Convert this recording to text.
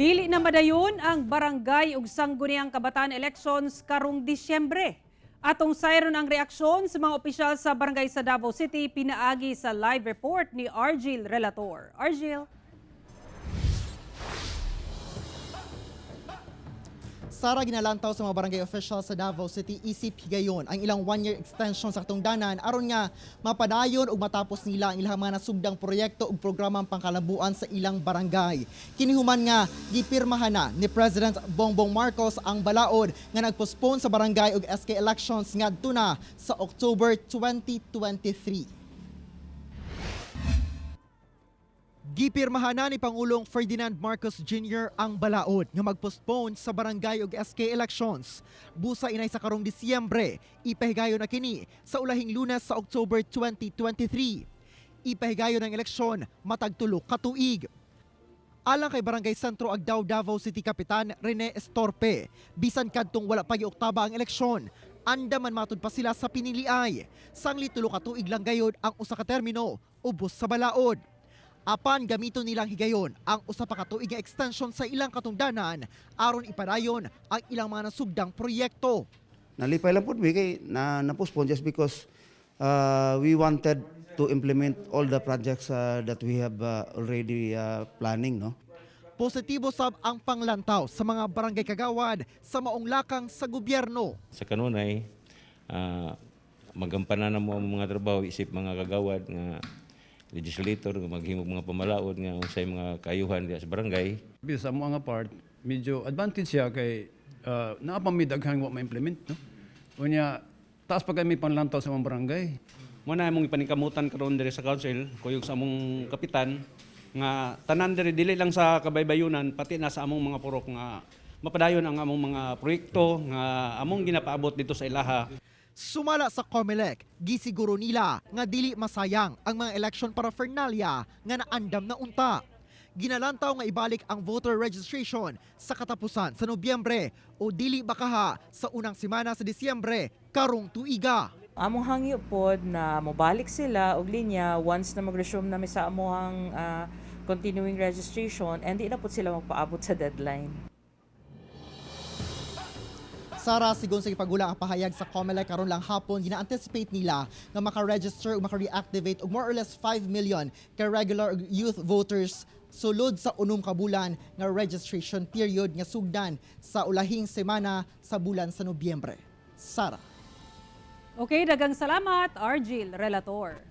Dili na madayon ang barangay ug sangguniang kabataan elections karong Disyembre. Atong sayron ang reaksyon sa mga opisyal sa barangay sa Davao City pinaagi sa live report ni Argil Relator. Argil. Sara, ginalantaw sa mga barangay officials sa Davao City isip higayon ang ilang one-year extension sa katungdanan aron nga mapadayon ug matapos nila ang ilang mga nasugdang proyekto ug programang pangkalabuan sa ilang barangay. Kinihuman nga gipirmahan na ni President Bongbong Marcos ang balaod nga nagpostpone sa barangay ug SK elections ngadto na sa October 2023. Gipirmahan na ni Pangulong Ferdinand Marcos Jr. ang balaod nga magpostpone sa barangay ug SK elections. Busa inay sa karong Disyembre, ipahigayon na kini sa ulahing Lunes sa October 2023. Ipahigayon ang eleksyon matag tulo ka tuig. Alang kay Barangay Sentro Agdao, Davao City Kapitan Rene Estorpe, bisan kadtong wala pa gioktaba ang eleksyon, andaman matud pa sila sa piniliay. Sangli tulo ka tuig lang gayod ang usa ka termino, ubos sa balaod. Apan gamito nilang higayon ang usa pa ka tuig nga extension sa ilang katungdanan aron ipadayon ang ilang mga nasugdang proyekto. Nalipay lang po kay na-postpone just because we wanted to implement all the projects that we have already planning, no? Positibo sab ang panglantaw sa mga barangay kagawad sa maong lakang sa gobyerno. Sa kanunay, magampanan na mo ang mga trabaho isip mga kagawad nga legislator maghimog mga pamalaod nga unsay mga kayuhan diya sa barangay. Bisa mo nga part, medyo advantage siya kay naapamidaghang wa ma-implement, no? Unya taas pa kami panlantaw sa mga barangay. Muna among ipaningkamutan karon diri sa council kuyog sa among kapitan nga tanan diri dili lang sa kabaybayunan pati na sa among mga purok nga mapadayon ang among mga proyekto nga among ginapaabot dito sa ilaha. Sumala sa COMELEC, gisiguro nila nga dili masayang ang mga election paraphernalia nga naandam na unta. Ginalantaw nga ibalik ang voter registration sa katapusan sa Nobyembre o dili bakaha sa unang semana sa Disyembre karong tuiga. Among hangyo pod na mobalik sila og linya once na mag-resume na sa amuhang continuing registration and di na pod sila magpaabot sa deadline. Sara, sigon sa ipagula ang pahayag sa COMELEC karon lang hapon, gina-anticipate nila nga maka-register o maka-reactivate og more or less 5 million ka regular youth voters sulod sa unom ka bulan nga registration period nga sugdan sa ulahing semana sa bulan sa Nobyembre. Sara. Okay, dagang salamat, Argil Relator.